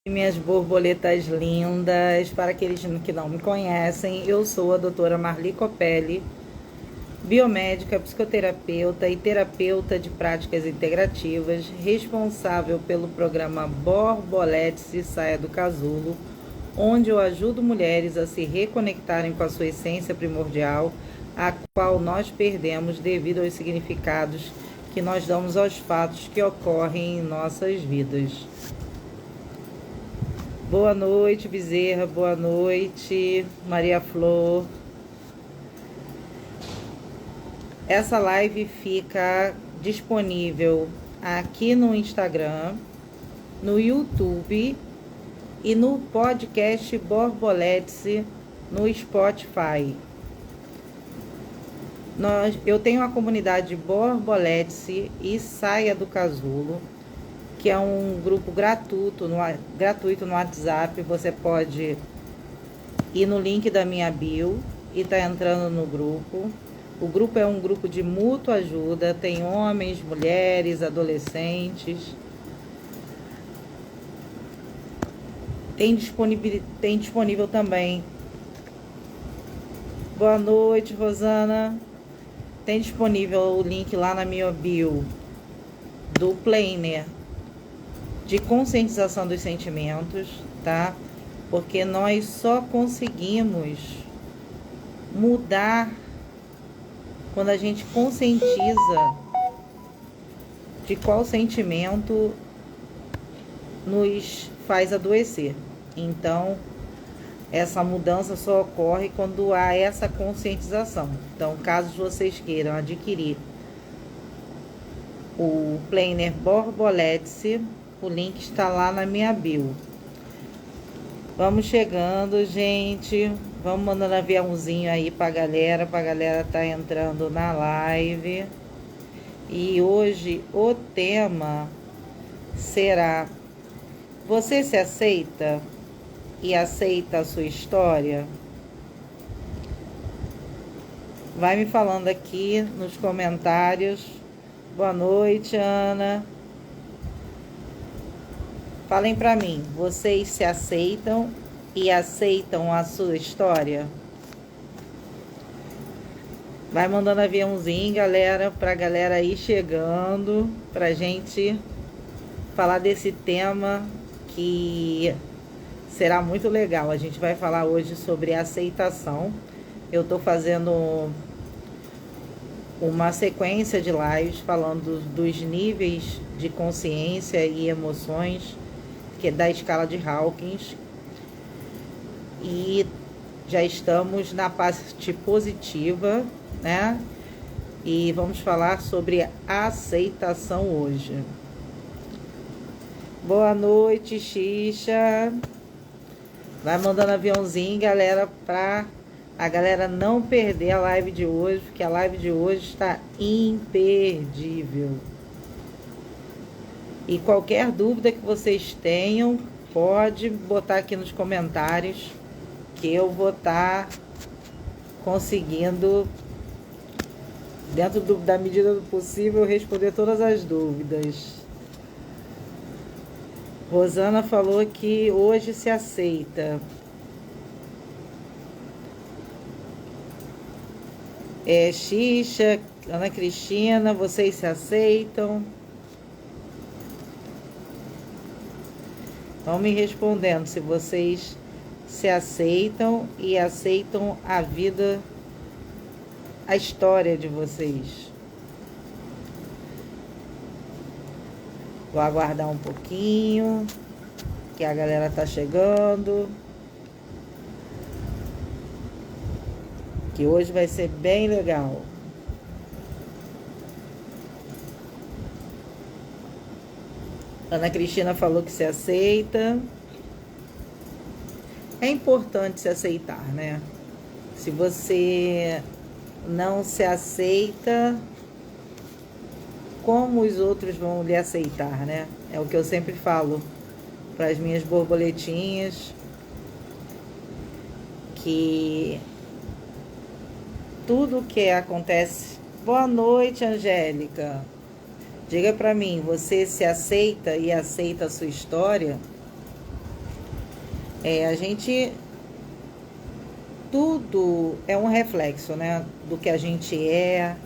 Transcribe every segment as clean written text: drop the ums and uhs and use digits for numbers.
Minhas borboletas lindas, para aqueles que não me conhecem, eu sou a doutora Marli Copelli, biomédica, psicoterapeuta e terapeuta de práticas integrativas, responsável pelo programa Borboletes e Saia do Casulo, onde eu ajudo mulheres a se reconectarem com a sua essência primordial, a qual nós perdemos devido aos significados que nós damos aos fatos que ocorrem em nossas vidas. Boa noite, Bezerra. Boa noite, Maria Flor. Essa live fica disponível aqui no Instagram, no YouTube e no podcast Borboletes no Spotify. Eu tenho a comunidade Borboletes e Saia do Casulo, que é um grupo gratuito no WhatsApp. Você pode ir no link da minha bio e tá entrando no grupo. O grupo é um grupo de mútua ajuda, tem homens, mulheres, adolescentes. Tem disponível também. Boa noite, Rosana. Tem disponível o link lá na minha bio do planner de conscientização dos sentimentos, tá? Porque nós só conseguimos mudar quando a gente conscientiza de qual sentimento nos faz adoecer. Então, essa mudança só ocorre quando há essa conscientização. Então, caso vocês queiram adquirir o planner Borboletes, o link está lá na minha bio. Vamos chegando, gente. Vamos mandando aviãozinho aí pra galera tá entrando na live. E hoje o tema será: você se aceita e aceita a sua história? Vai me falando aqui nos comentários. Boa noite, Ana. Falem pra mim, vocês se aceitam e aceitam a sua história? Vai mandando aviãozinho, galera, pra galera aí chegando, pra gente falar desse tema que será muito legal. A gente vai falar hoje sobre aceitação. Eu tô fazendo uma sequência de lives falando dos níveis de consciência e emoções, que é da escala de Hawkins, e já estamos na parte positiva, né? E vamos falar sobre aceitação hoje. Boa noite, Xixa. Vai mandando aviãozinho, galera, pra a galera não perder a live de hoje, porque a live de hoje está imperdível. E qualquer dúvida que vocês tenham, pode botar aqui nos comentários, que eu vou estar conseguindo, dentro da medida do possível, responder todas as dúvidas. Rosana falou que hoje se aceita. Xixa, Ana Cristina, vocês se aceitam? Vão me respondendo se vocês se aceitam e aceitam a vida, a história de vocês. Vou aguardar um pouquinho, que a galera tá chegando. Que hoje vai ser bem legal. Ana Cristina falou que se aceita. É importante se aceitar, né? Se você não se aceita, como os outros vão lhe aceitar, né? É o que eu sempre falo para as minhas borboletinhas, que tudo que acontece... Boa noite, Angélica. Diga para mim, você se aceita e aceita a sua história? A gente, tudo é um reflexo, né? Do que a gente é,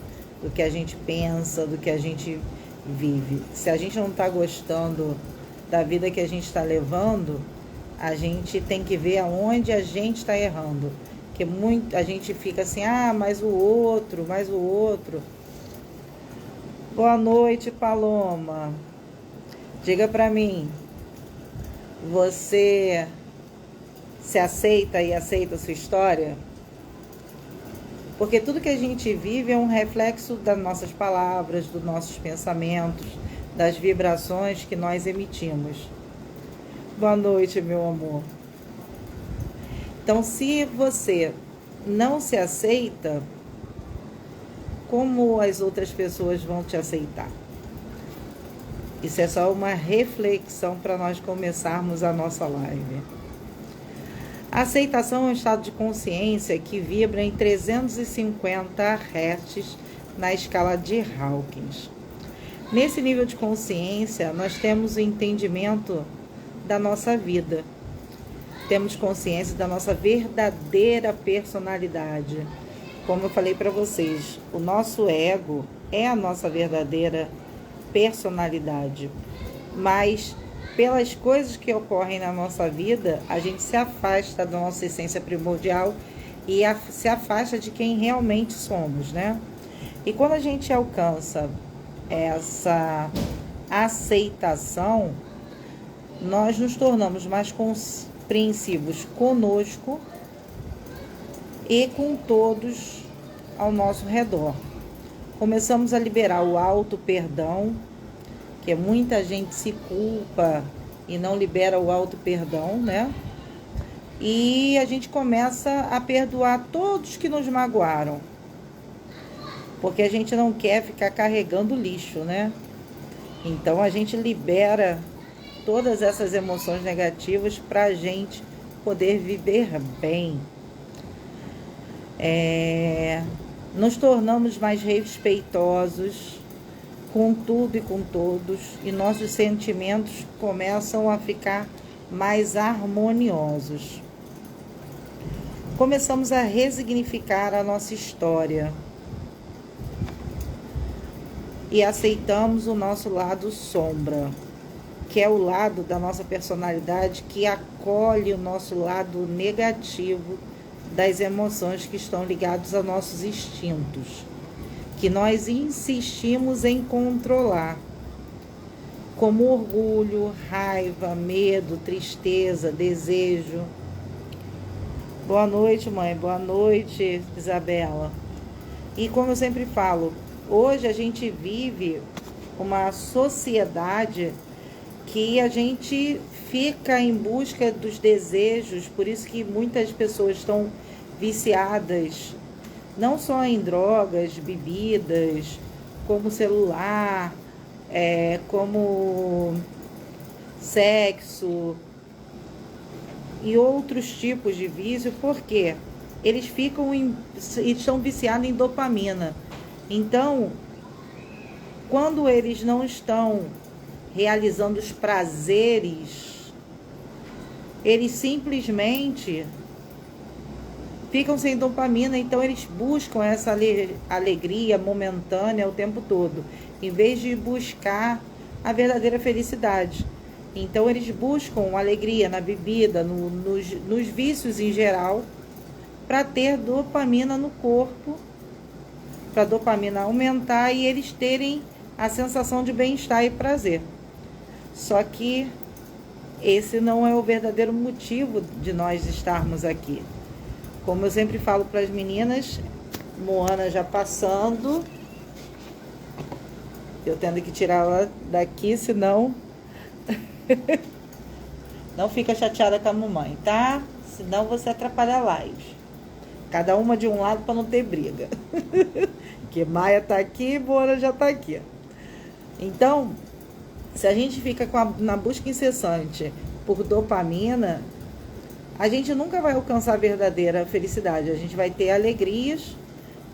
do que a gente pensa, do que a gente vive. Se a gente não está gostando da vida que a gente está levando, a gente tem que ver aonde a gente está errando. Porque a gente fica assim, mas o outro, mais o outro. Boa noite, Paloma. Diga pra mim, você se aceita e aceita a sua história? Porque tudo que a gente vive é um reflexo das nossas palavras, dos nossos pensamentos, das vibrações que nós emitimos. Boa noite, meu amor. Então, se você não se aceita, como as outras pessoas vão te aceitar? Isso é só uma reflexão para nós começarmos a nossa live. A aceitação é um estado de consciência que vibra em 350 Hz na escala de Hawkins. Nesse nível de consciência, nós temos o entendimento da nossa vida. Temos consciência da nossa verdadeira personalidade. Como eu falei para vocês, o nosso ego é a nossa verdadeira personalidade. Mas, pelas coisas que ocorrem na nossa vida, a gente se afasta da nossa essência primordial e se afasta de quem realmente somos, né? E quando a gente alcança essa aceitação, nós nos tornamos mais compreensivos conosco e com todos ao nosso redor. Começamos a liberar o auto-perdão, que muita gente se culpa e não libera o auto-perdão, né? E a gente começa a perdoar todos que nos magoaram, porque a gente não quer ficar carregando lixo, né? Então a gente libera todas essas emoções negativas para a gente poder viver bem. Nos tornamos mais respeitosos com tudo e com todos, e nossos sentimentos começam a ficar mais harmoniosos. Começamos a resignificar a nossa história e aceitamos o nosso lado sombra, que é o lado da nossa personalidade que acolhe o nosso lado negativo das emoções que estão ligadas a nossos instintos, que nós insistimos em controlar, como orgulho, raiva, medo, tristeza, desejo. Boa noite, mãe. Boa noite, Isabela. E como eu sempre falo, hoje a gente vive uma sociedade que a gente fica em busca dos desejos, por isso que muitas pessoas estão viciadas, não só em drogas, bebidas, como celular, como sexo e outros tipos de vício, porque eles estão viciados em dopamina. Então, quando eles não estão realizando os prazeres, eles simplesmente ficam sem dopamina, então eles buscam essa alegria momentânea o tempo todo, em vez de buscar a verdadeira felicidade. Então eles buscam alegria na bebida, nos vícios em geral, para ter dopamina no corpo, para a dopamina aumentar e eles terem a sensação de bem-estar e prazer. Só que esse não é o verdadeiro motivo de nós estarmos aqui. Como eu sempre falo para as meninas, Moana já passando, eu tendo que tirar ela daqui, senão não fica chateada com a mamãe, tá? Senão você atrapalha a live. Cada uma de um lado para não ter briga. Que Maia tá aqui e Moana já tá aqui. Então, se a gente fica na busca incessante por dopamina, a gente nunca vai alcançar a verdadeira felicidade. A gente vai ter alegrias,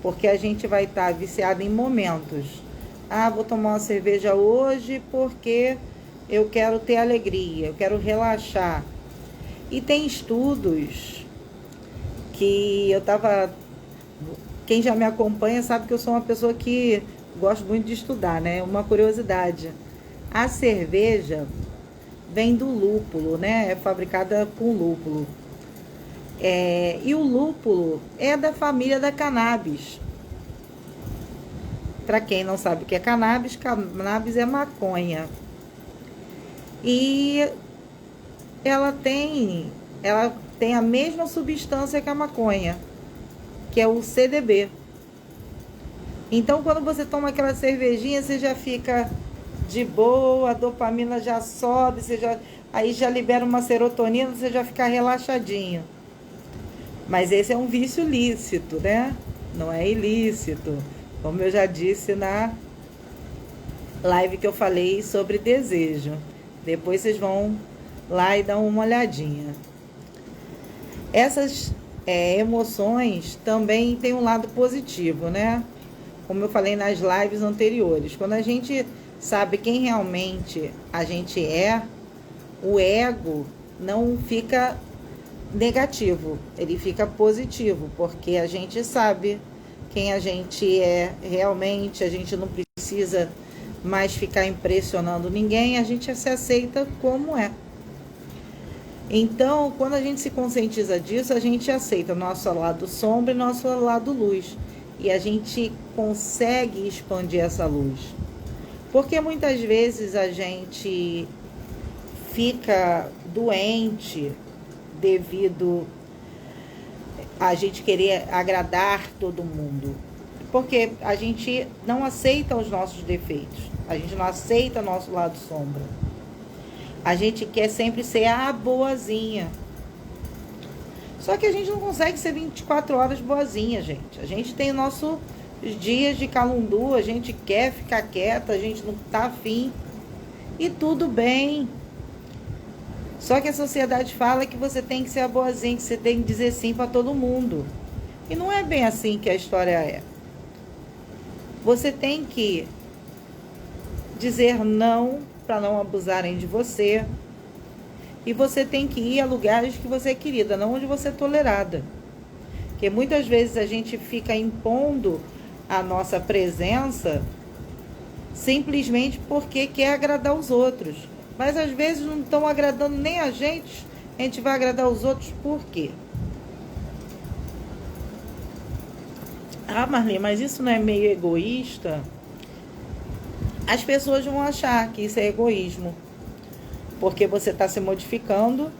porque a gente vai estar viciado em momentos. Vou tomar uma cerveja hoje porque eu quero ter alegria, eu quero relaxar. E tem estudos que eu tava... Quem já me acompanha sabe que eu sou uma pessoa que gosto muito de estudar, né? Uma curiosidade. A cerveja vem do lúpulo, né? É fabricada com lúpulo. E o lúpulo é da família da cannabis. Para quem não sabe o que é cannabis, cannabis é maconha. E ela tem a mesma substância que a maconha, que é o CBD. Então, quando você toma aquela cervejinha, você já fica de boa, a dopamina já sobe, aí já libera uma serotonina, você já fica relaxadinho. Mas esse é um vício lícito, né? Não é ilícito. Como eu já disse na live que eu falei sobre desejo. Depois vocês vão lá e dão uma olhadinha. Essas emoções também têm um lado positivo, né? Como eu falei nas lives anteriores. Quando a gente sabe quem realmente a gente é, o ego não fica negativo, ele fica positivo, porque a gente sabe quem a gente é realmente, a gente não precisa mais ficar impressionando ninguém, a gente se aceita como é. Então, quando a gente se conscientiza disso, a gente aceita nosso lado sombra e nosso lado luz. E a gente consegue expandir essa luz. Porque muitas vezes a gente fica doente devido a gente querer agradar todo mundo. Porque a gente não aceita os nossos defeitos. A gente não aceita nosso lado sombra. A gente quer sempre ser a boazinha. Só que a gente não consegue ser 24 horas boazinha, gente. A gente tem nossos dias de calundu, a gente quer ficar quieta, a gente não tá afim. E tudo bem. Só que a sociedade fala que você tem que ser a boazinha, que você tem que dizer sim para todo mundo. E não é bem assim que a história é. Você tem que dizer não para não abusarem de você. E você tem que ir a lugares que você é querida, não onde você é tolerada. Porque muitas vezes a gente fica impondo a nossa presença simplesmente porque quer agradar os outros. Mas às vezes não estão agradando nem a gente vai agradar os outros por quê? Ah, Marli, mas isso não é meio egoísta? As pessoas vão achar que isso é egoísmo. Porque você está se modificando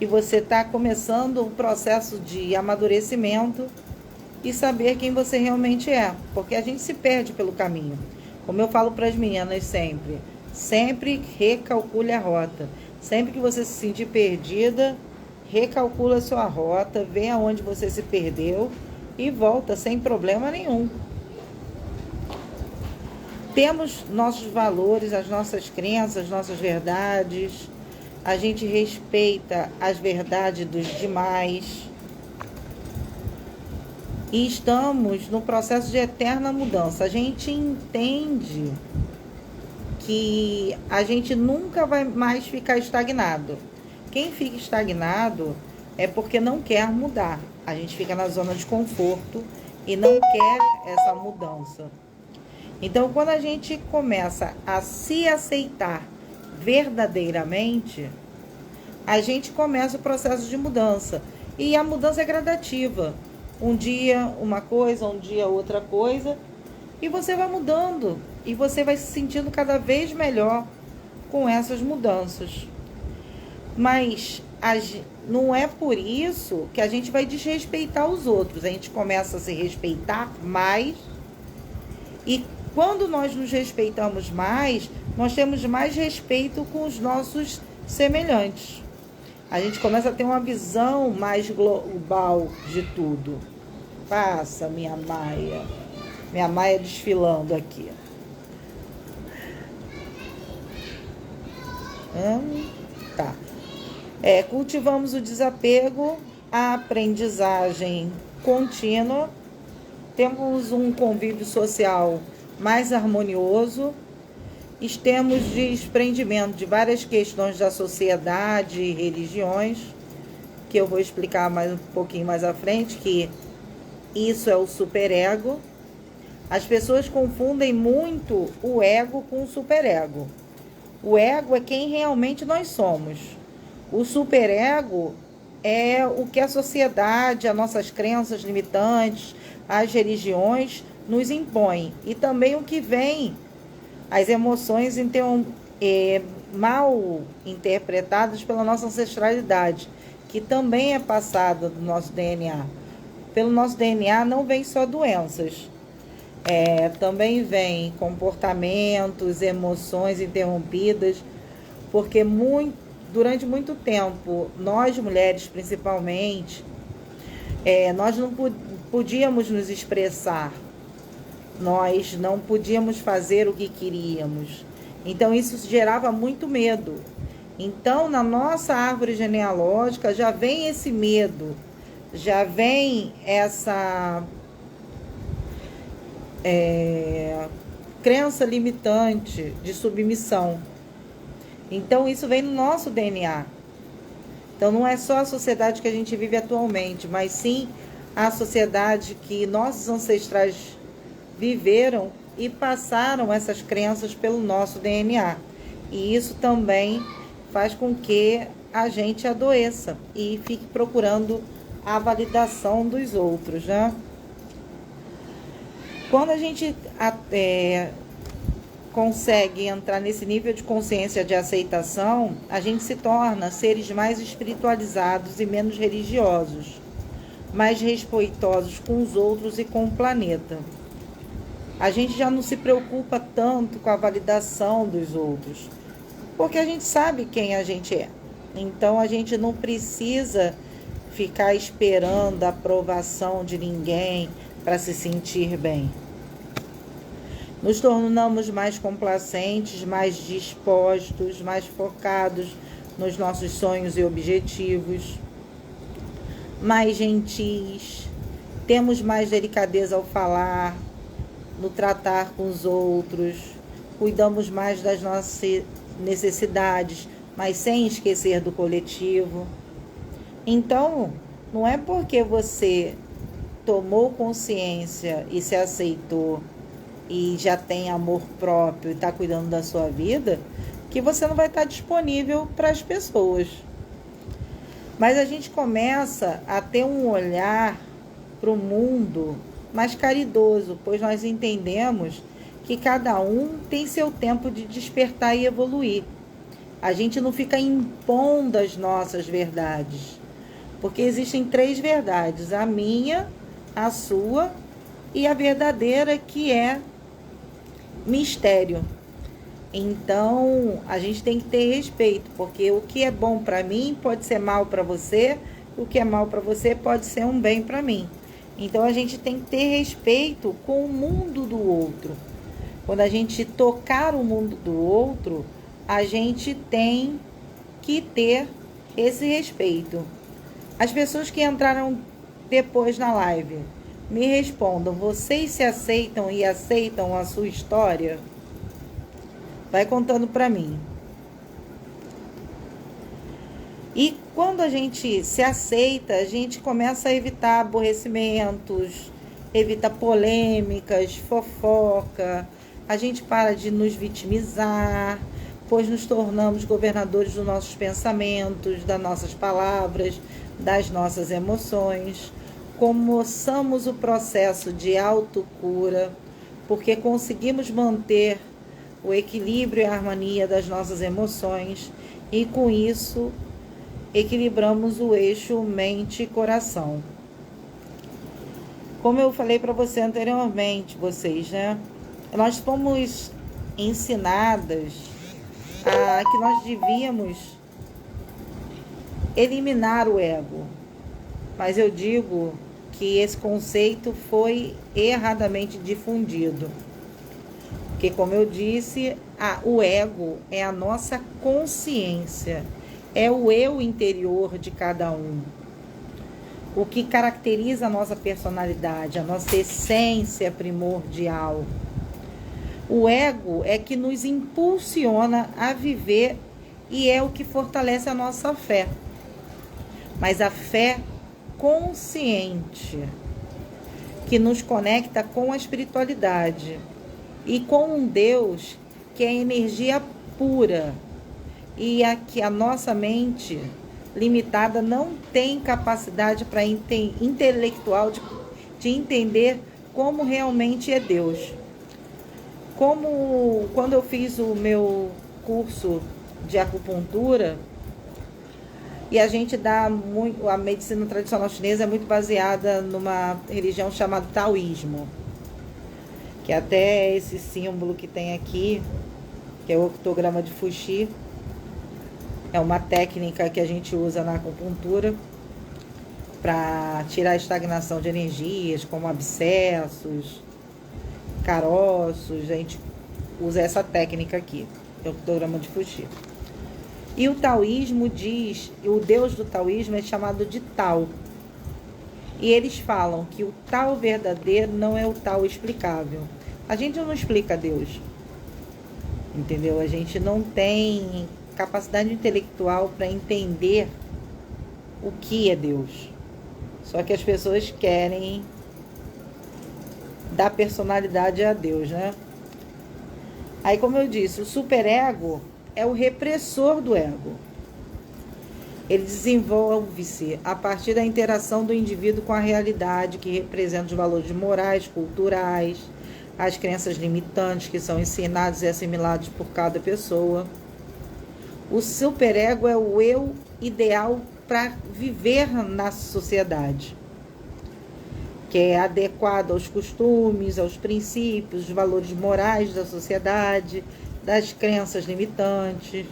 e você está começando o processo de amadurecimento e saber quem você realmente é. Porque a gente se perde pelo caminho. Como eu falo para as meninas sempre recalcule a rota. Sempre que você se sentir perdida, recalcula a sua rota, vê aonde você se perdeu e volta sem problema nenhum. Temos nossos valores, as nossas crenças, as nossas verdades. A gente respeita as verdades dos demais. E estamos no processo de eterna mudança. A gente entende que a gente nunca vai mais ficar estagnado. Quem fica estagnado é porque não quer mudar. A gente fica na zona de conforto e não quer essa mudança. Então, quando a gente começa a se aceitar verdadeiramente, a gente começa o processo de mudança. E a mudança é gradativa. Um dia uma coisa, um dia outra coisa. E você vai mudando. E você vai se sentindo cada vez melhor com essas mudanças. Mas não é por isso que a gente vai desrespeitar os outros. A gente começa a se respeitar mais. E quando nós nos respeitamos mais, nós temos mais respeito com os nossos semelhantes. A gente começa a ter uma visão mais global de tudo. Passa, minha Maia. Minha Maia desfilando aqui. Tá. Cultivamos o desapego, a aprendizagem contínua. Temos um convívio social mais harmonioso temos desprendimento de várias questões da sociedade e religiões, que eu vou explicar mais um pouquinho mais à frente, que isso é o superego. As pessoas confundem muito o ego com o superego. O ego é quem realmente nós somos. O superego é o que a sociedade, as nossas crenças limitantes, as religiões nos impõem. E também o que vem, as emoções mal interpretadas pela nossa ancestralidade, que também é passada do nosso DNA. Pelo nosso DNA não vem só doenças. Também vem comportamentos, emoções interrompidas, porque durante muito tempo, nós mulheres principalmente, nós não podíamos nos expressar, nós não podíamos fazer o que queríamos. Então isso gerava muito medo. Então na nossa árvore genealógica já vem esse medo, já vem essa crença limitante de submissão. Então isso vem no nosso DNA. Então não é só a sociedade que a gente vive atualmente, mas sim a sociedade que nossos ancestrais viveram e passaram essas crenças pelo nosso DNA. E isso também faz com que a gente adoeça e fique procurando a validação dos outros, né? Quando a gente consegue entrar nesse nível de consciência de aceitação, a gente se torna seres mais espiritualizados e menos religiosos, mais respeitosos com os outros e com o planeta. A gente já não se preocupa tanto com a validação dos outros, porque a gente sabe quem a gente é. Então a gente não precisa ficar esperando a aprovação de ninguém para se sentir bem. Nos tornamos mais complacentes, mais dispostos, mais focados nos nossos sonhos e objetivos, mais gentis, temos mais delicadeza ao falar, no tratar com os outros, cuidamos mais das nossas necessidades, mas sem esquecer do coletivo. Então, não é porque você tomou consciência e se aceitou e já tem amor próprio e está cuidando da sua vida, que você não vai estar disponível para as pessoas. Mas a gente começa a ter um olhar para o mundo mais caridoso, pois nós entendemos que cada um tem seu tempo de despertar e evoluir. A gente não fica impondo as nossas verdades, porque existem 3 verdades: a minha, a sua e a verdadeira, que é mistério. Então a gente tem que ter respeito, porque o que é bom para mim pode ser mal para você, o que é mal para você pode ser um bem para mim. Então a gente tem que ter respeito com o mundo do outro. Quando a gente tocar o mundo do outro, a gente tem que ter esse respeito. As pessoas que entraram depois na live, me respondam: vocês se aceitam e aceitam a sua história? Vai contando para mim. E quando a gente se aceita, a gente começa a evitar aborrecimentos, evita polêmicas, fofoca. A gente para de nos vitimizar, pois nos tornamos governadores dos nossos pensamentos, das nossas palavras, das nossas emoções. Começamos o processo de autocura, porque conseguimos manter o equilíbrio e a harmonia das nossas emoções e, com isso, equilibramos o eixo mente e coração. Como eu falei para você anteriormente, né? Nós fomos ensinadas que nós devíamos eliminar o ego. Mas eu digo que esse conceito foi erradamente difundido. Porque, como eu disse, o ego é a nossa consciência, é o eu interior de cada um. O que caracteriza a nossa personalidade, a nossa essência primordial. O ego é que nos impulsiona a viver e é o que fortalece a nossa fé. Mas a fé consciente, que nos conecta com a espiritualidade e com um Deus que é energia pura e que a nossa mente limitada não tem capacidade para intelectual de entender como realmente é Deus. Como quando eu fiz o meu curso de acupuntura, e a gente dá muito, a medicina tradicional chinesa é muito baseada numa religião chamada taoísmo, que até esse símbolo que tem aqui, que é o octograma de Fuxi, é uma técnica que a gente usa na acupuntura para tirar a estagnação de energias, como abscessos, caroços. A gente usa essa técnica aqui, que é o octograma de Fuxi. E o taoísmo diz, o Deus do taoísmo é chamado de Tao. E eles falam que o Tao verdadeiro não é o Tao explicável. A gente não explica Deus, entendeu? A gente não tem capacidade intelectual para entender o que é Deus. Só que as pessoas querem dar personalidade a Deus, né? Aí, como eu disse, o superego é o repressor do ego. Ele desenvolve-se a partir da interação do indivíduo com a realidade, que representa os valores morais, culturais, as crenças limitantes que são ensinados e assimilados por cada pessoa. O superego é o eu ideal para viver na sociedade, que é adequado aos costumes, aos princípios, os valores morais da sociedade, das crenças limitantes,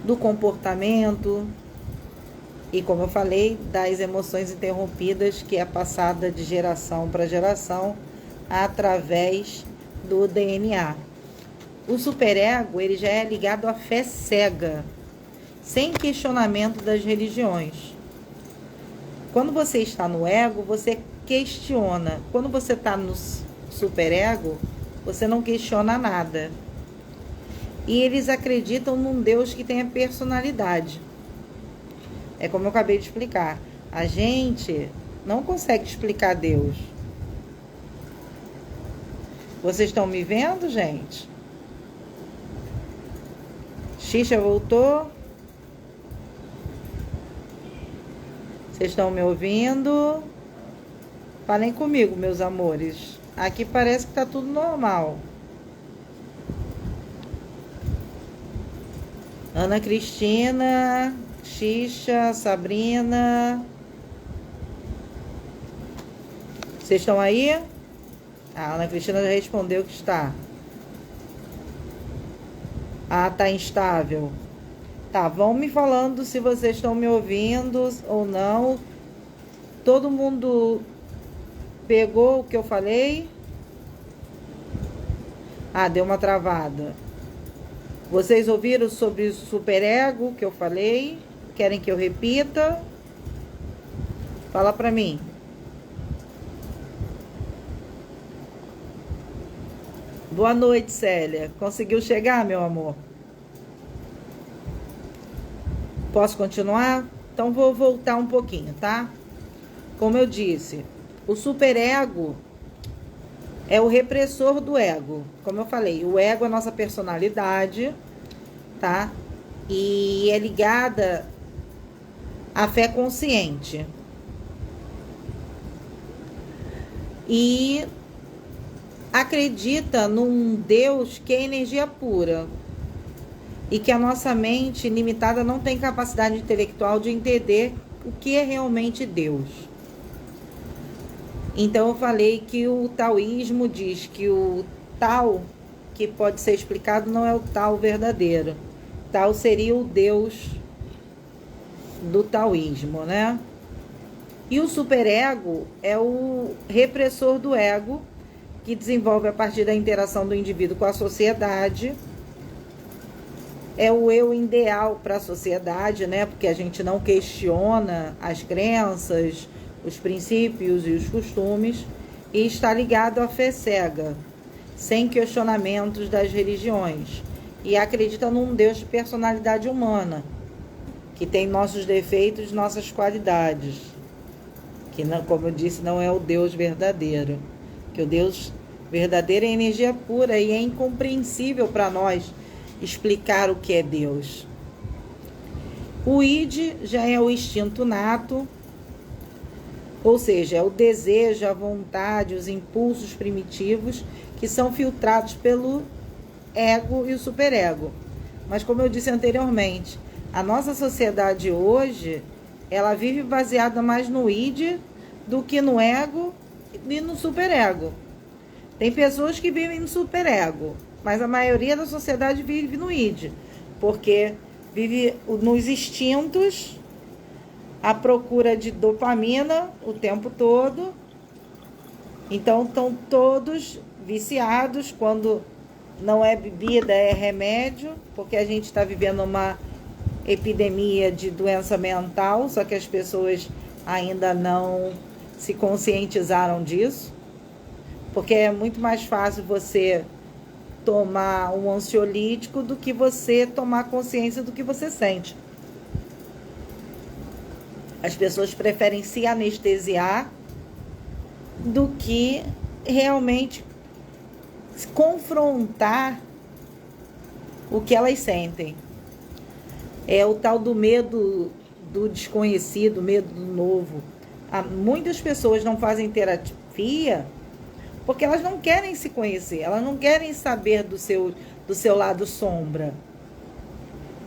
do comportamento e, como eu falei, das emoções interrompidas, que é passada de geração para geração através do DNA. O superego, ele já é ligado à fé cega, sem questionamento das religiões. Quando você está no ego, você questiona. Quando você está no superego, você não questiona nada. E eles acreditam num Deus que tenha personalidade. É como eu acabei de explicar. A gente não consegue explicar Deus. Vocês estão me vendo, gente? Xixa voltou? Vocês estão me ouvindo? Falem comigo, meus amores. Aqui parece que tá tudo normal. Ana Cristina, Xixa, Sabrina. Vocês estão aí? A Ana Cristina já respondeu que está. Ah, tá instável. Tá, vão me falando se vocês estão me ouvindo ou não. Todo mundo pegou o que eu falei? Ah, deu uma travada. Vocês ouviram sobre o superego que eu falei? Querem que eu repita? Fala pra mim. Boa noite, Célia. Conseguiu chegar, meu amor? Posso continuar? Então vou voltar um pouquinho, tá? Como eu disse, o superego é o repressor do ego. Como eu falei, o ego é a nossa personalidade, tá? E é ligada à fé consciente. E acredita num Deus que é energia pura. E que a nossa mente limitada não tem capacidade intelectual de entender o que é realmente Deus. Então eu falei que o taoísmo diz que o Tao, que pode ser explicado, não é o Tao verdadeiro. Tao seria o Deus do taoísmo, né? E o superego é o repressor do ego, que desenvolve a partir da interação do indivíduo com a sociedade. É o eu ideal para a sociedade, né? Porque a gente não questiona as crenças, os princípios e os costumes, e está ligado à fé cega, sem questionamentos das religiões, e acredita num Deus de personalidade humana, que tem nossos defeitos, nossas qualidades, que, não, como eu disse, não é o Deus verdadeiro, que o Deus verdadeiro é energia pura e é incompreensível para nós explicar o que é Deus. O id já é o instinto nato, ou seja, é o desejo, a vontade, os impulsos primitivos que são filtrados pelo ego e o superego. Mas como eu disse anteriormente, a nossa sociedade hoje, ela vive baseada mais no id do que no ego e no superego. Tem pessoas que vivem no superego, mas a maioria da sociedade vive no id, porque vive nos instintos, à procura de dopamina o tempo todo. Então estão todos viciados, quando não é bebida, é remédio, porque a gente está vivendo uma epidemia de doença mental, só que as pessoas ainda não se conscientizaram disso, porque é muito mais fácil você tomar um ansiolítico do que você tomar consciência do que você sente. As pessoas preferem se anestesiar do que realmente confrontar o que elas sentem. É o tal do medo do desconhecido, medo do novo. Muitas pessoas não fazem terapia porque elas não querem se conhecer, elas não querem saber do seu lado sombra.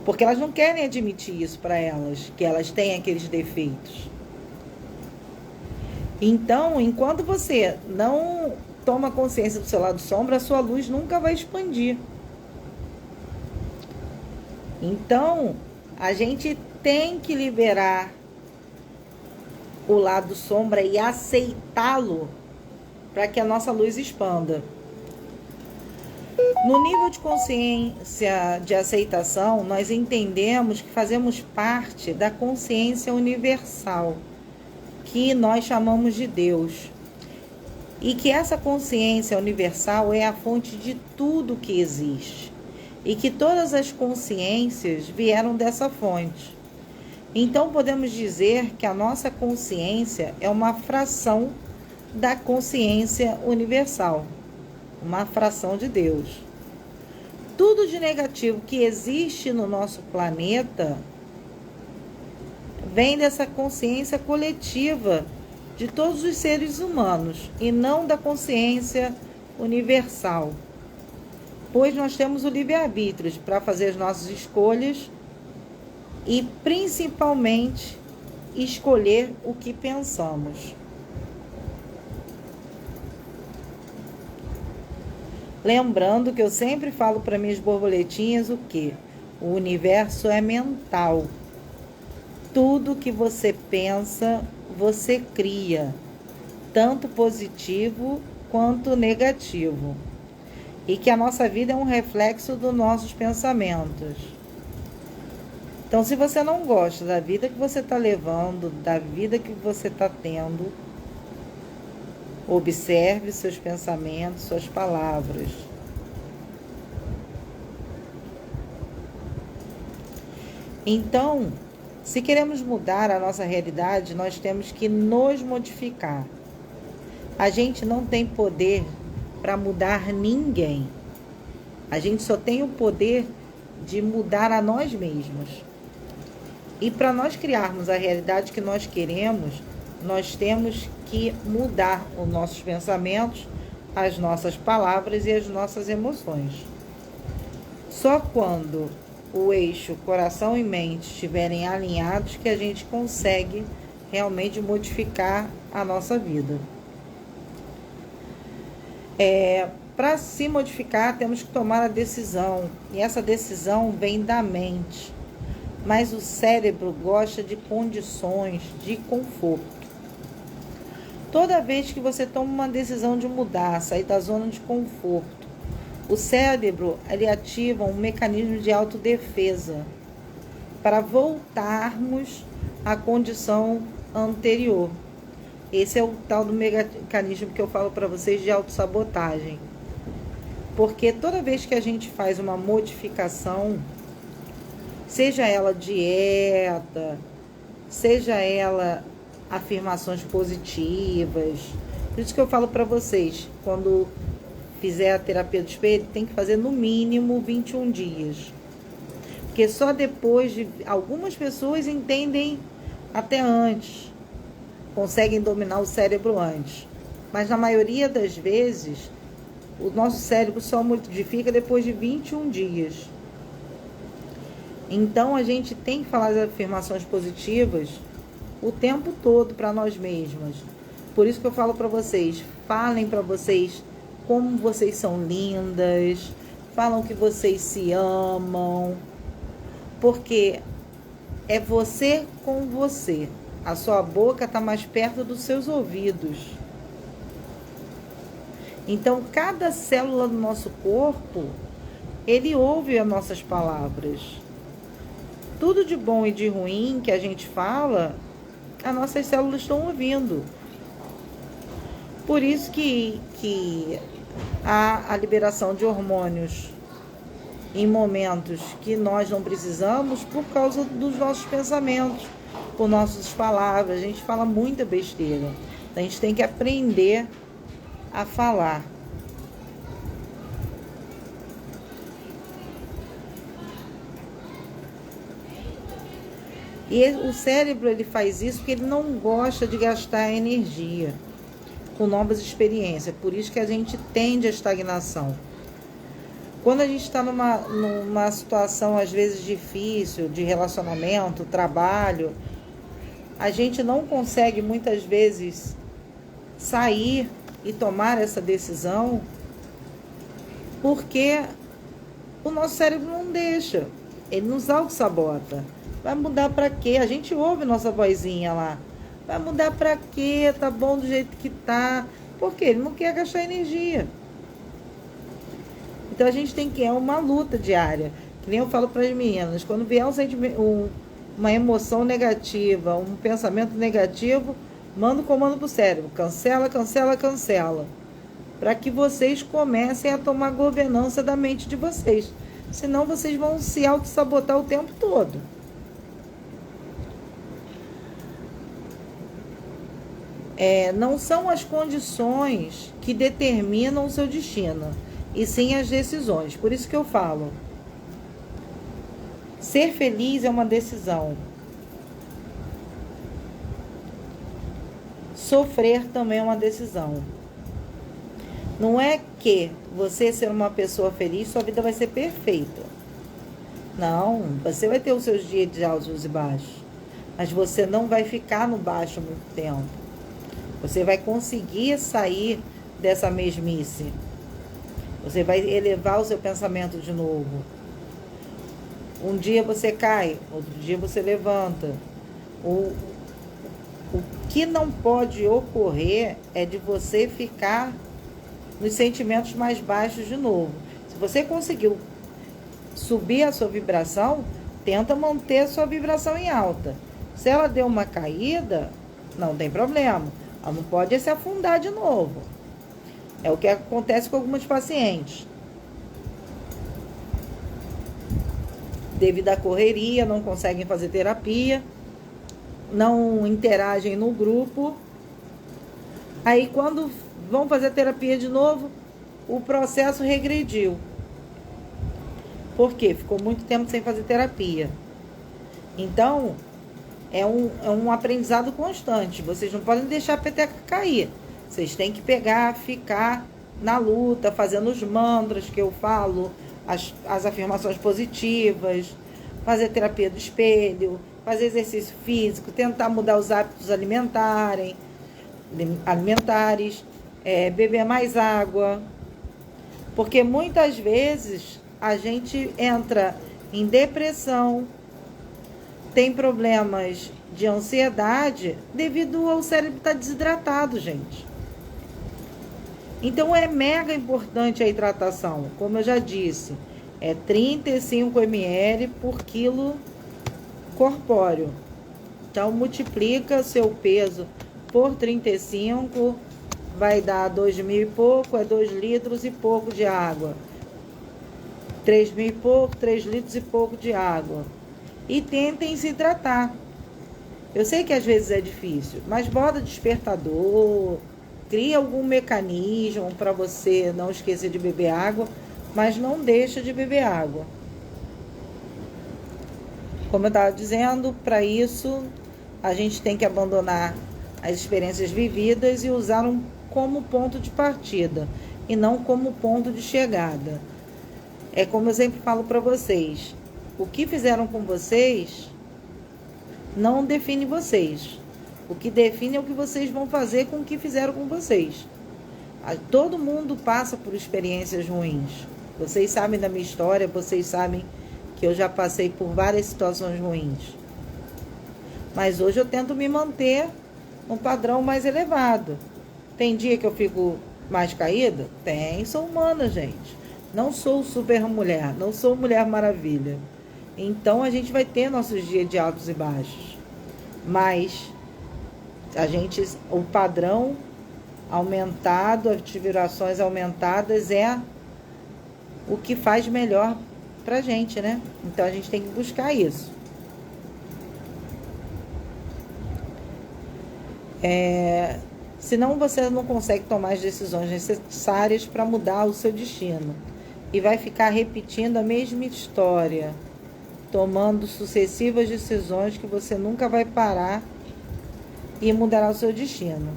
Porque elas não querem admitir isso para elas, que elas têm aqueles defeitos. Então, enquanto você não toma consciência do seu lado sombra, a sua luz nunca vai expandir. Então, a gente tem que liberar o lado sombra e aceitá-lo para que a nossa luz expanda. No nível de consciência de aceitação, nós entendemos que fazemos parte da consciência universal, que nós chamamos de Deus. E que essa consciência universal é a fonte de tudo que existe. E que todas as consciências vieram dessa fonte. Então podemos dizer que a nossa consciência é uma fração da consciência universal, uma fração de Deus. Tudo de negativo que existe no nosso planeta vem dessa consciência coletiva de todos os seres humanos e não da consciência universal. Pois nós temos o livre-arbítrio para fazer as nossas escolhas e, principalmente, escolher o que pensamos. Lembrando que eu sempre falo para minhas borboletinhas o quê? O universo é mental. Tudo que você pensa, você cria, tanto positivo quanto negativo. E que a nossa vida é um reflexo dos nossos pensamentos. Então, se você não gosta da vida que você está levando, da vida que você está tendo, observe seus pensamentos, suas palavras. Então, se queremos mudar a nossa realidade, nós temos que nos modificar. A gente não tem poder para mudar ninguém. A gente só tem o poder de mudar a nós mesmos. E para nós criarmos a realidade que nós queremos, nós temos que mudar os nossos pensamentos, as nossas palavras e as nossas emoções. Só quando o eixo coração e mente estiverem alinhados que a gente consegue realmente modificar a nossa vida. Para se modificar, temos que tomar a decisão. E essa decisão vem da mente. Mas o cérebro gosta de condições de conforto. Toda vez que você toma uma decisão de mudar, sair da zona de conforto, o cérebro ele ativa um mecanismo de autodefesa para voltarmos à condição anterior. Esse é o tal do mecanismo que eu falo para vocês de autossabotagem. Porque toda vez que a gente faz uma modificação, seja ela dieta, seja ela afirmações positivas, por isso que eu falo para vocês, quando fizer a terapia do espelho, tem que fazer no mínimo 21 dias. Porque só depois de... Algumas pessoas entendem até antes, conseguem dominar o cérebro antes. Mas na maioria das vezes, o nosso cérebro só modifica depois de 21 dias. Então a gente tem que falar as afirmações positivas o tempo todo para nós mesmas. Por isso que eu falo para vocês, falem para vocês como vocês são lindas, falam que vocês se amam, porque é você com você. A sua boca está mais perto dos seus ouvidos. Então, cada célula do nosso corpo, ele ouve as nossas palavras. Tudo de bom e de ruim que a gente fala, as nossas células estão ouvindo. Por isso que há a liberação de hormônios em momentos que nós não precisamos por causa dos nossos pensamentos, por nossas palavras. A gente fala muita besteira. A gente tem que aprender a falar. E o cérebro, ele faz isso porque ele não gosta de gastar energia com novas experiências. Por isso que a gente tende à estagnação. Quando a gente está numa situação, às vezes, difícil, de relacionamento, trabalho, a gente não consegue, muitas vezes, sair e tomar essa decisão porque o nosso cérebro não deixa. Ele nos auto-sabota. Vai mudar para quê? A gente ouve nossa vozinha lá. Vai mudar para quê? Tá bom do jeito que tá. Porque ele não quer gastar energia. Então a gente tem que... É uma luta diária. Que nem eu falo para as meninas. Quando vier uma emoção negativa, um pensamento negativo, manda o comando pro cérebro. Cancela, cancela, cancela. Para que vocês comecem a tomar governança da mente de vocês. Senão vocês vão se auto-sabotar o tempo todo. Não são as condições que determinam o seu destino, e sim as decisões. Por isso que eu falo, ser feliz é uma decisão. Sofrer também é uma decisão. Não é que você ser uma pessoa feliz, sua vida vai ser perfeita. Não, você vai ter os seus dias de altos e baixos. Mas você não vai ficar no baixo muito tempo. Você vai conseguir sair dessa mesmice. Você vai elevar o seu pensamento de novo. Um dia você cai, outro dia você levanta. O que não pode ocorrer é de você ficar nos sentimentos mais baixos de novo. Se você conseguiu subir a sua vibração, tenta manter a sua vibração em alta. Se ela deu uma caída, não tem problema. Ela não pode se afundar de novo. É o que acontece com alguns pacientes. Devido à correria, não conseguem fazer terapia, não interagem no grupo. Aí, quando vão fazer terapia de novo, o processo regrediu. Por quê? Ficou muito tempo sem fazer terapia. Então, é um aprendizado constante. Vocês não podem deixar a peteca cair. Vocês têm que pegar, ficar na luta, fazendo os mantras que eu falo, as afirmações positivas, fazer terapia do espelho, fazer exercício físico, tentar mudar os hábitos alimentares, beber mais água. Porque muitas vezes a gente entra em depressão, tem problemas de ansiedade devido ao cérebro estar desidratado, gente. Então é mega importante a hidratação. Como eu já disse, é 35 ml por quilo corpóreo. Então multiplica seu peso por 35, vai dar 2.000 e pouco, é 2 litros e pouco de água. 3.000 e pouco, 3 litros e pouco de água. E tentem se hidratar. Eu sei que às vezes é difícil, mas bota despertador, cria algum mecanismo para você não esquecer de beber água, mas não deixa de beber água. Como eu estava dizendo, para isso a gente tem que abandonar as experiências vividas e usar como ponto de partida e não como ponto de chegada. É como eu sempre falo para vocês, o que fizeram com vocês não define vocês. O que define é o que vocês vão fazer com o que fizeram com vocês. Todo mundo passa por experiências ruins. Vocês sabem da minha história, vocês sabem que eu já passei por várias situações ruins. Mas hoje eu tento me manter num padrão mais elevado. Tem dia que eu fico mais caída? Tem, sou humana, gente. Não sou super mulher, não sou Mulher Maravilha. Então a gente vai ter nossos dias de altos e baixos. Mas o padrão aumentado, as vibrações aumentadas é o que faz melhor pra gente, né? Então a gente tem que buscar isso. Senão você não consegue tomar as decisões necessárias para mudar o seu destino. E vai ficar repetindo a mesma história, tomando sucessivas decisões que você nunca vai parar e mudará o seu destino.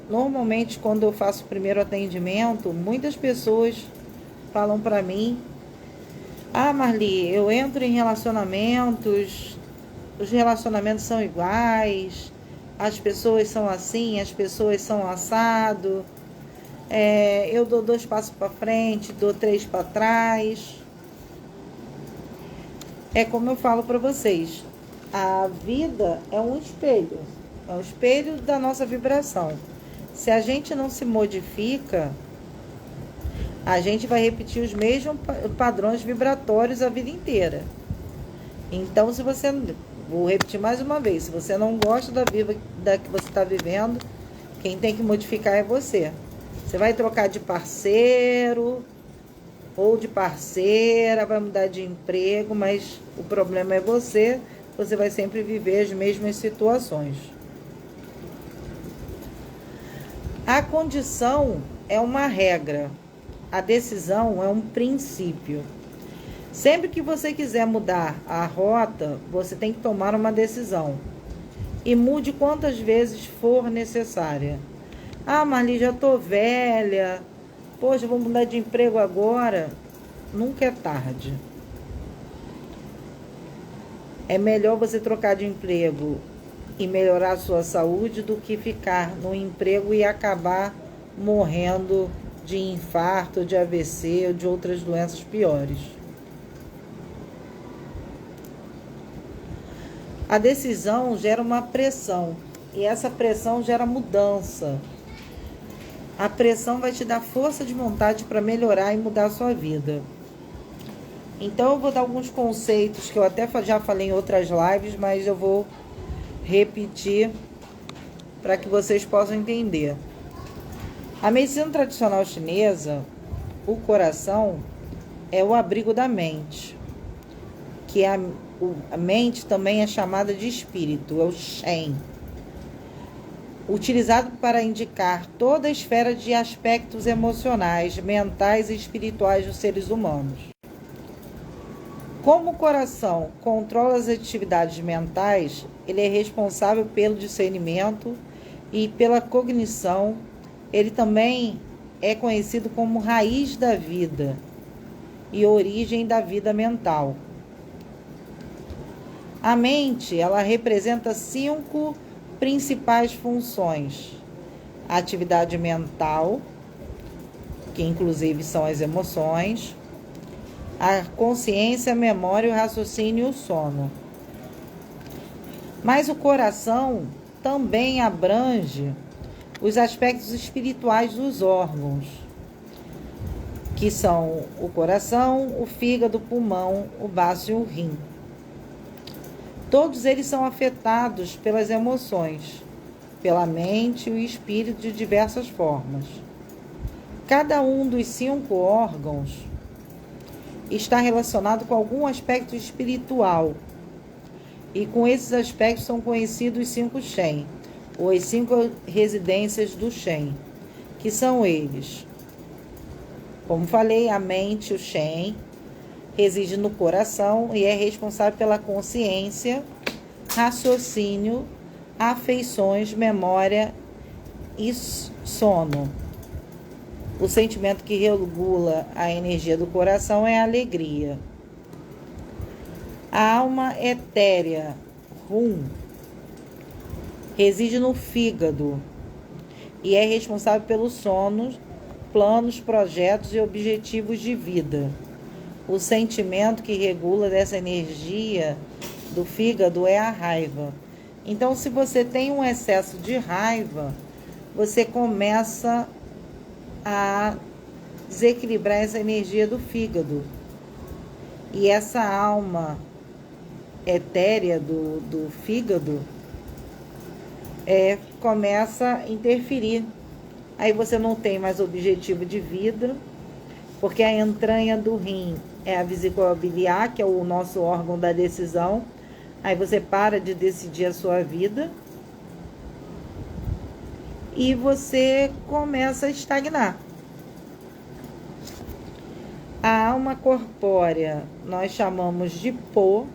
Normalmente, quando eu faço o primeiro atendimento, muitas pessoas falam para mim: ah, Marli, eu entro em relacionamentos, os relacionamentos são iguais, as pessoas são assim, as pessoas são assado, eu dou 2 passos para frente, dou 3 para trás. É como eu falo para vocês, a vida é um espelho da nossa vibração. Se a gente não se modifica, a gente vai repetir os mesmos padrões vibratórios a vida inteira. Então, vou repetir mais uma vez, se você não gosta da vida que você está vivendo, quem tem que modificar é você. Você vai trocar de parceiro ou de parceira, vai mudar de emprego, mas o problema é você vai sempre viver as mesmas situações. A condição é uma regra, a decisão é um princípio. Sempre que você quiser mudar a rota, você tem que tomar uma decisão. E mude quantas vezes for necessária. Ah, Marli, já tô velha. Poxa, vou mudar de emprego agora. Nunca é tarde. É melhor você trocar de emprego e melhorar a sua saúde do que ficar no emprego e acabar morrendo de infarto, de AVC ou de outras doenças piores. A decisão gera uma pressão e essa pressão gera mudança. A pressão vai te dar força de vontade para melhorar e mudar a sua vida. Então eu vou dar alguns conceitos que eu até já falei em outras lives, mas eu vou repetir para que vocês possam entender. A medicina tradicional chinesa, o coração é o abrigo da mente, que a mente também é chamada de espírito, é o Shen, utilizado para indicar toda a esfera de aspectos emocionais, mentais e espirituais dos seres humanos. Como o coração controla as atividades mentais, ele é responsável pelo discernimento e pela cognição. Ele também é conhecido como raiz da vida e origem da vida mental. A mente, ela representa 5 principais funções: a atividade mental, que inclusive são as emoções, a consciência, a memória, o raciocínio e o sono. Mas o coração também abrange os aspectos espirituais dos órgãos, que são o coração, o fígado, o pulmão, o baço e o rim. Todos eles são afetados pelas emoções. pela mente e o espírito de diversas formas. Cada um dos 5 órgãos está relacionado com algum aspecto espiritual. E com esses aspectos são conhecidos os 5 Shen, ou as 5 residências do Shen, que são eles. Como falei, a mente, o Shen, reside no coração e é responsável pela consciência, raciocínio, afeições, memória e sono. O sentimento que regula a energia do coração é a alegria. A alma etérea, Hum, reside no fígado e é responsável pelos sonhos, planos, projetos e objetivos de vida. O sentimento que regula dessa energia do fígado é a raiva. Então, se você tem um excesso de raiva, você começa a desequilibrar essa energia do fígado. E essa alma etérea do fígado começa a interferir. Aí você não tem mais objetivo de vida, porque a entranha do rim é a vesícula biliar, que é o nosso órgão da decisão. Aí você para de decidir a sua vida e você começa a estagnar. A alma corpórea nós chamamos de Po,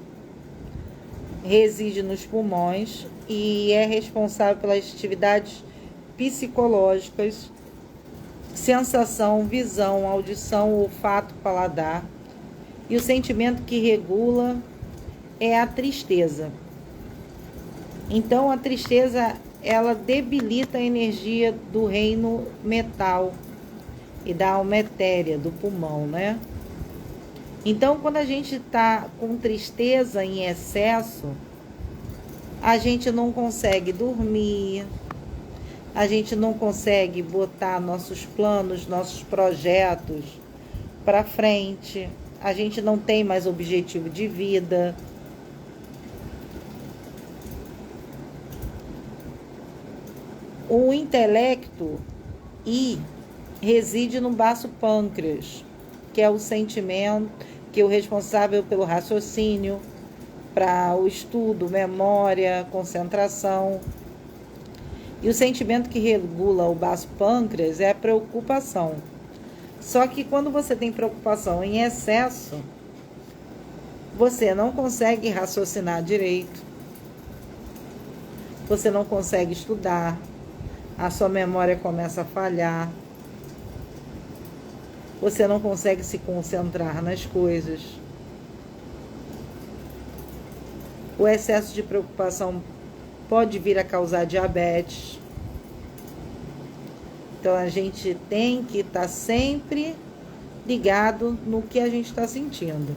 reside nos pulmões e é responsável pelas atividades psicológicas, sensação, visão, audição, olfato, paladar. E o sentimento que regula é a tristeza. Então, a tristeza, ela debilita a energia do reino metal e da alma etérea, do pulmão, né? Então, quando a gente está com tristeza em excesso, a gente não consegue dormir, a gente não consegue botar nossos planos, nossos projetos para frente, a gente não tem mais objetivo de vida. O intelecto reside no baço pâncreas, que é o sentimento, que é o responsável pelo raciocínio, para o estudo, memória, concentração. E o sentimento que regula o baço pâncreas é a preocupação. Só que quando você tem preocupação em excesso, você não consegue raciocinar direito, você não consegue estudar, a sua memória começa a falhar, você não consegue se concentrar nas coisas. O excesso de preocupação pode vir a causar diabetes. Então, a gente tem que estar sempre ligado no que a gente está sentindo.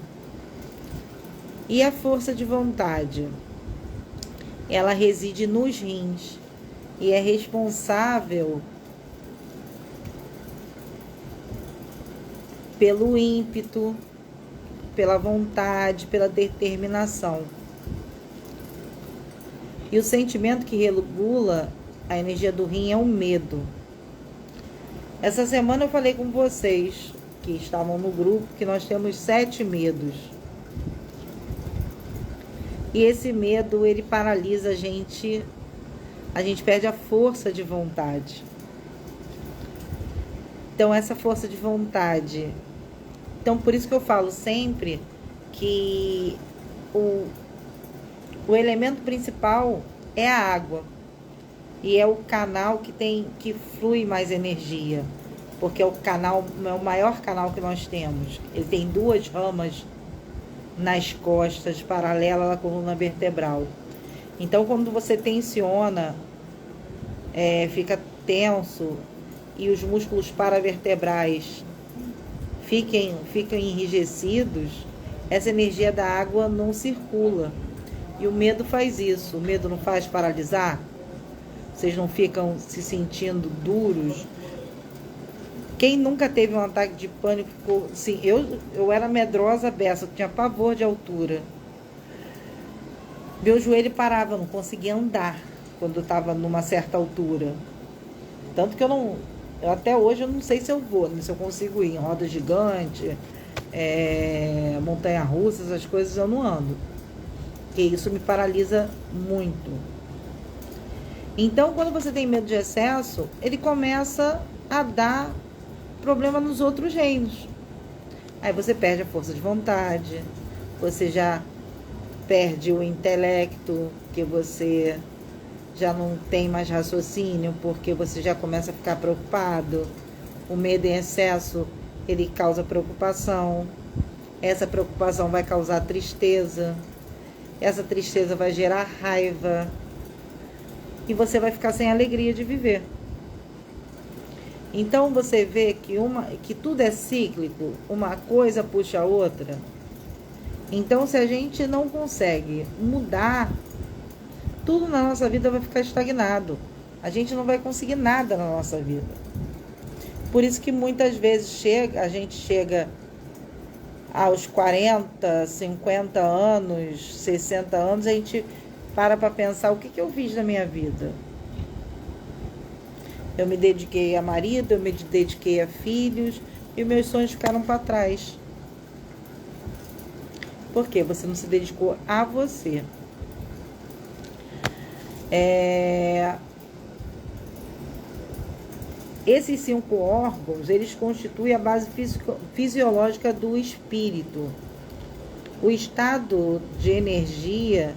E a força de vontade? Ela reside nos rins e é responsável pelo ímpeto, pela vontade, pela determinação. E o sentimento que regula a energia do rim é o medo. Essa semana eu falei com vocês que estavam no grupo que nós temos 7 medos. E esse medo, ele paralisa a gente perde a força de vontade. Então, essa força de vontade. Então, por isso que eu falo sempre que o elemento principal é a água. E é o canal que flui mais energia. Porque é o maior canal que nós temos. Ele tem 2 ramas nas costas, paralela à coluna vertebral. Então, quando você tensiona, fica tenso e os músculos paravertebrais ficam enrijecidos, essa energia da água não circula. E o medo faz isso. O medo não faz paralisar? Vocês não ficam se sentindo duros? Quem nunca teve um ataque de pânico ficou assim? Eu era medrosa beça, eu tinha pavor de altura. Meu joelho parava, eu não conseguia andar. quando eu estava numa certa altura. Tanto que eu até hoje eu não sei se eu vou, se eu consigo ir em roda gigante, montanha-russa, essas coisas eu não ando. Porque isso me paralisa muito. Então, quando você tem medo de excesso, ele começa a dar problema nos outros reinos. Aí você perde a força de vontade, você já perde o intelecto, que você já não tem mais raciocínio, porque você já começa a ficar preocupado. O medo em excesso, ele causa preocupação. Essa preocupação vai causar tristeza. Essa tristeza vai gerar raiva. E você vai ficar sem alegria de viver. Então você vê que tudo é cíclico, uma coisa puxa a outra. Então, se a gente não consegue mudar, tudo na nossa vida vai ficar estagnado. A gente não vai conseguir nada na nossa vida. Por isso que muitas vezes a gente chega aos 40, 50 anos, 60 anos, a gente para pensar o que eu fiz na minha vida. Eu me dediquei a marido, eu me dediquei a filhos e meus sonhos ficaram para trás. Por quê? Você não se dedicou a você. Esses 5 órgãos, eles constituem a base fisiológica do espírito. O estado de energia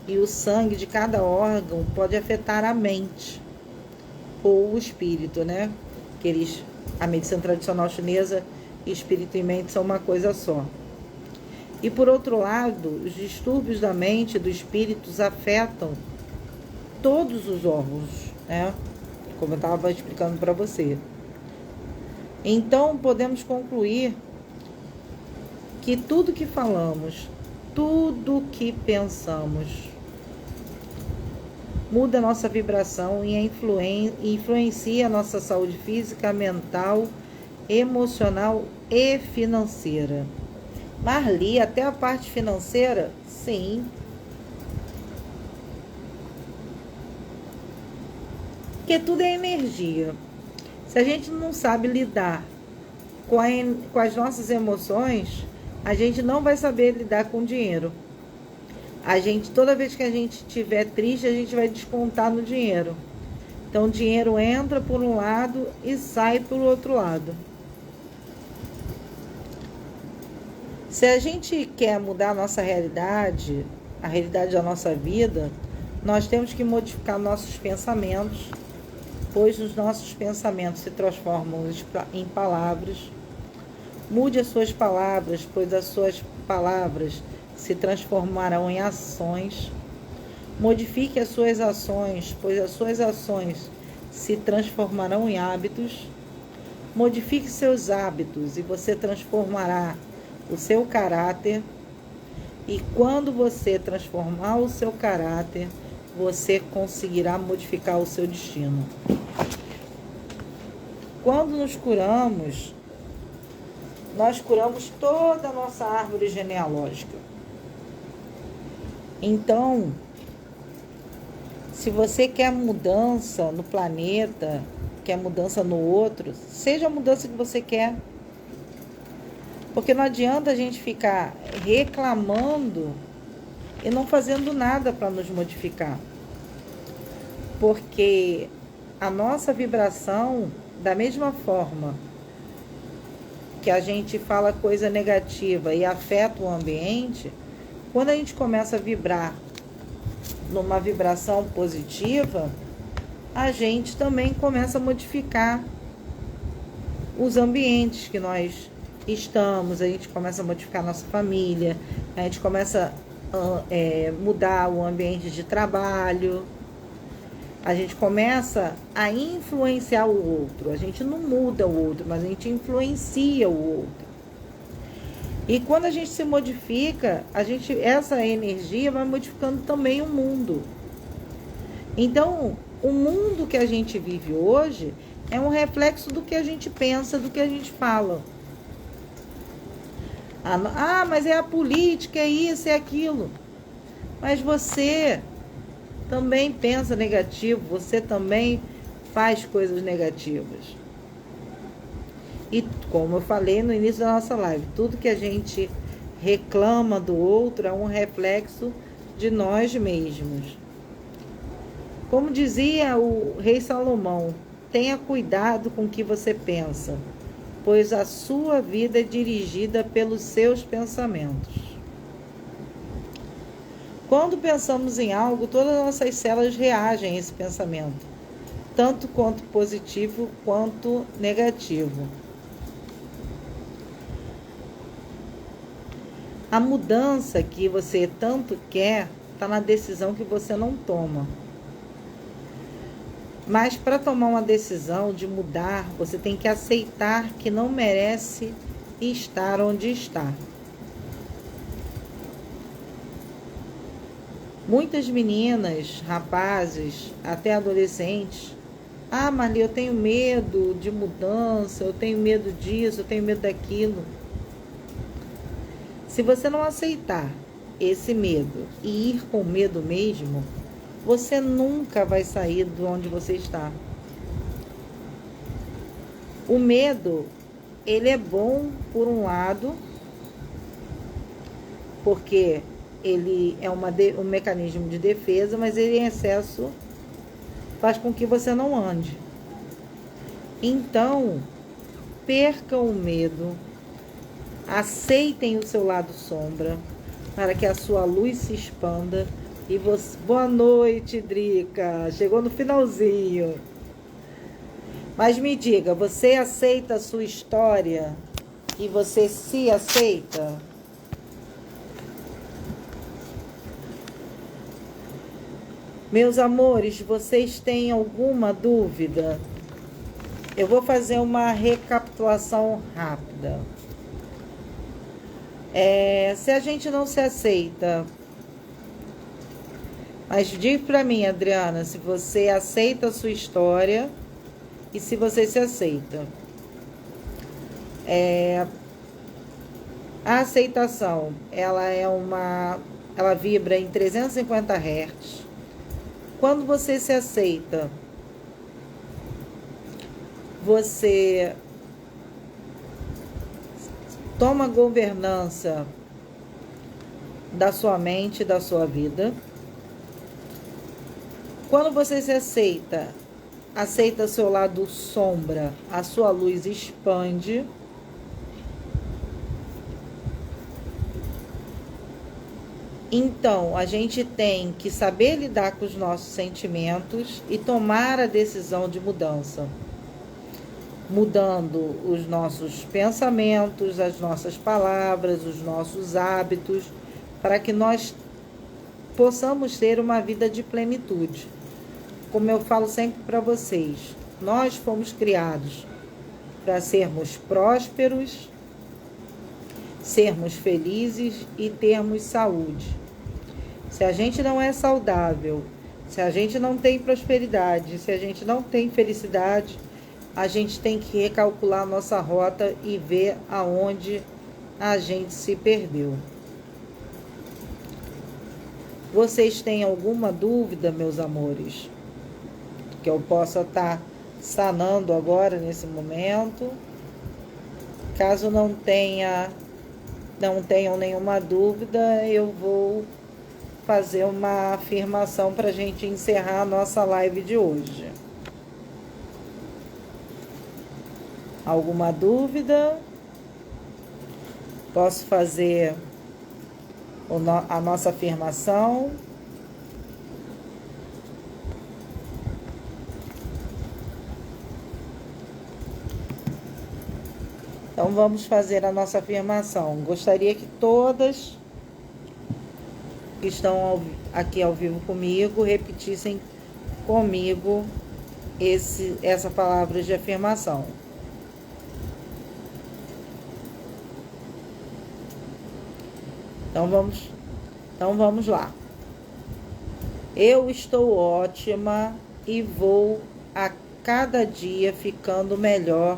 e o sangue de cada órgão pode afetar a mente ou o espírito, né? A medicina tradicional chinesa, espírito e mente são uma coisa só. E por outro lado, os distúrbios da mente e do espírito afetam todos os órgãos, né? Como eu estava explicando para você. Então, podemos concluir que tudo que falamos, tudo que pensamos, muda a nossa vibração e influencia a nossa saúde física, mental, emocional e financeira. Marli, até a parte financeira? Sim. Porque tudo é energia. Se a gente não sabe lidar com as nossas emoções, a gente não vai saber lidar com o dinheiro. Toda vez que a gente estiver triste, a gente vai descontar no dinheiro. Então o dinheiro entra por um lado e sai por outro lado. Se a gente quer mudar a nossa realidade, a realidade da nossa vida, nós temos que modificar nossos pensamentos, pois os nossos pensamentos se transformam em palavras. Mude as suas palavras, pois as suas palavras se transformarão em ações. Modifique as suas ações, pois as suas ações se transformarão em hábitos. Modifique seus hábitos e você transformará o seu caráter. E quando você transformar o seu caráter, você conseguirá modificar o seu destino. Quando nos curamos, nós curamos toda a nossa árvore genealógica. Então, se você quer mudança no planeta, quer mudança no outro, seja a mudança que você quer. Porque não adianta a gente ficar reclamando e não fazendo nada para nos modificar. Porque a nossa vibração, da mesma forma que a gente fala coisa negativa e afeta o ambiente, quando a gente começa a vibrar numa vibração positiva, a gente também começa a modificar os ambientes que nós estamos, a gente começa a modificar a nossa família, a gente começa a mudar o ambiente de trabalho, a gente começa a influenciar o outro. A gente não muda o outro, mas a gente influencia o outro. E quando a gente se modifica, essa energia vai modificando também o mundo. Então, o mundo que a gente vive hoje é um reflexo do que a gente pensa, do que a gente fala. Mas é a política, é isso, é aquilo. Mas você também pensa negativo, você também faz coisas negativas. E como eu falei no início da nossa live, tudo que a gente reclama do outro é um reflexo de nós mesmos. Como dizia o rei Salomão, tenha cuidado com o que você pensa, pois a sua vida é dirigida pelos seus pensamentos. Quando pensamos em algo, todas as nossas células reagem a esse pensamento, tanto quanto positivo quanto negativo. A mudança que você tanto quer está na decisão que você não toma. Mas para tomar uma decisão de mudar, você tem que aceitar que não merece estar onde está. Muitas meninas, rapazes, até adolescentes, Marli, eu tenho medo de mudança, eu tenho medo disso, eu tenho medo daquilo. Se você não aceitar esse medo e ir com medo mesmo, você nunca vai sair de onde você está. O medo, ele é bom por um lado, porque ele é um mecanismo de defesa, mas ele em excesso faz com que você não ande. Então, percam o medo, aceitem o seu lado sombra, para que a sua luz se expanda. E você... Boa noite, Drica. Chegou no finalzinho. Mas me diga, você aceita a sua história? E você se aceita? Meus amores, vocês têm alguma dúvida? Eu vou fazer uma recapitulação rápida. Se a gente não se aceita... Mas diz pra mim, Adriana, se você aceita a sua história e se você se aceita. A aceitação, ela vibra em 350 Hz. Quando você se aceita, você toma governança da sua mente e da sua vida. Quando você se aceita, aceita seu lado sombra, a sua luz expande. Então, a gente tem que saber lidar com os nossos sentimentos e tomar a decisão de mudança. Mudando os nossos pensamentos, as nossas palavras, os nossos hábitos, para que nós possamos ter uma vida de plenitude. Como eu falo sempre para vocês, nós fomos criados para sermos prósperos, sermos felizes e termos saúde. Se a gente não é saudável, se a gente não tem prosperidade, se a gente não tem felicidade, a gente tem que recalcular a nossa rota e ver aonde a gente se perdeu. Vocês têm alguma dúvida, meus amores, que eu possa estar sanando agora, nesse momento? Caso não tenham nenhuma dúvida, eu vou fazer uma afirmação para a gente encerrar a nossa live de hoje. Alguma dúvida? Posso fazer a nossa afirmação? Então, vamos fazer a nossa afirmação. Gostaria que todas que estão aqui ao vivo comigo repetissem comigo essa palavra de afirmação. Então vamos lá. Eu estou ótima e vou a cada dia ficando melhor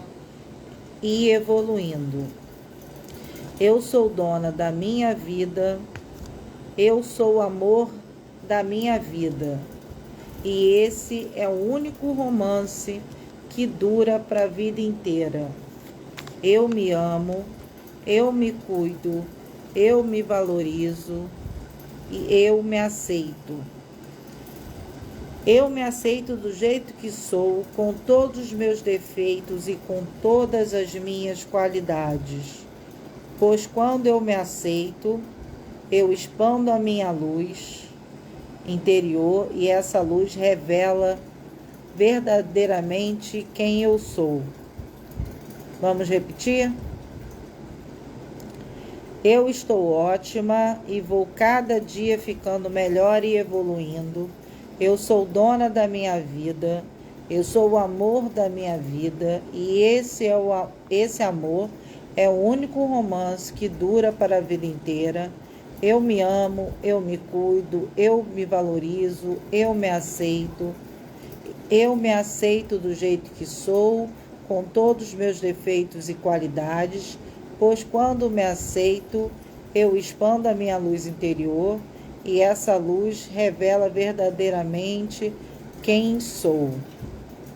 e evoluindo. Eu sou dona da minha vida. Eu sou o amor da minha vida. E esse é o único romance que dura para a vida inteira. Eu me amo, eu me cuido, eu me valorizo e eu me aceito. Eu me aceito do jeito que sou, com todos os meus defeitos e com todas as minhas qualidades. Pois quando eu me aceito, eu expando a minha luz interior e essa luz revela verdadeiramente quem eu sou. Vamos repetir? Eu estou ótima e vou cada dia ficando melhor e evoluindo. Eu sou dona da minha vida, eu sou o amor da minha vida e esse amor é o único romance que dura para a vida inteira. Eu me amo, eu me cuido, eu me valorizo, eu me aceito do jeito que sou, com todos os meus defeitos e qualidades, pois quando me aceito, eu expando a minha luz interior e essa luz revela verdadeiramente quem sou.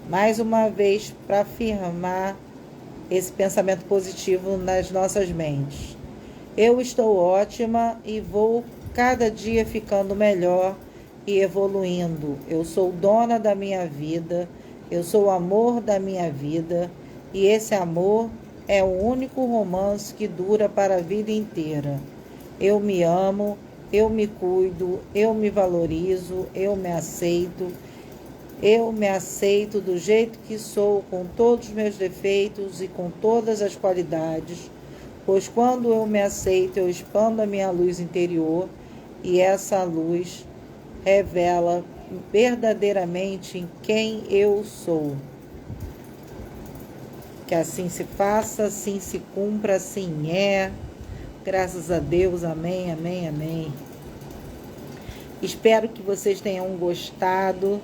Mais uma vez, para afirmar esse pensamento positivo nas nossas mentes. Eu estou ótima e vou cada dia ficando melhor e evoluindo. Eu sou dona da minha vida, eu sou o amor da minha vida e esse amor é o único romance que dura para a vida inteira. Eu me amo, eu me cuido, eu me valorizo, eu me aceito do jeito que sou, com todos os meus defeitos e com todas as qualidades, pois quando eu me aceito, eu expando a minha luz interior e essa luz revela verdadeiramente quem eu sou. Que assim se faça, assim se cumpra, assim é. Graças a Deus, amém, amém, amém. Espero que vocês tenham gostado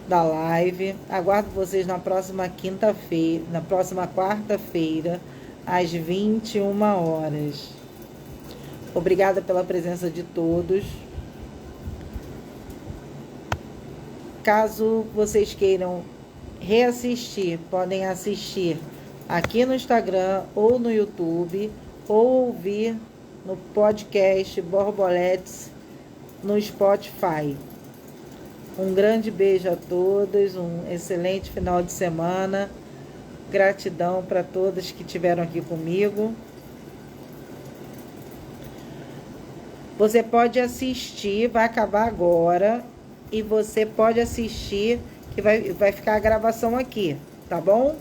da live. Aguardo vocês na próxima quinta-feira, na próxima quarta-feira, às 21 horas. Obrigada pela presença de todos. Caso vocês queiram reassistir, podem assistir aqui no Instagram ou no YouTube, ou ouvir no podcast Borboletes no Spotify. Um grande beijo a todos, um excelente final de semana. Gratidão para todas que estiveram aqui comigo. Você pode assistir, vai acabar agora, e você pode assistir, que vai ficar a gravação aqui, tá bom?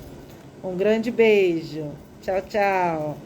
Um grande beijo. Tchau, tchau.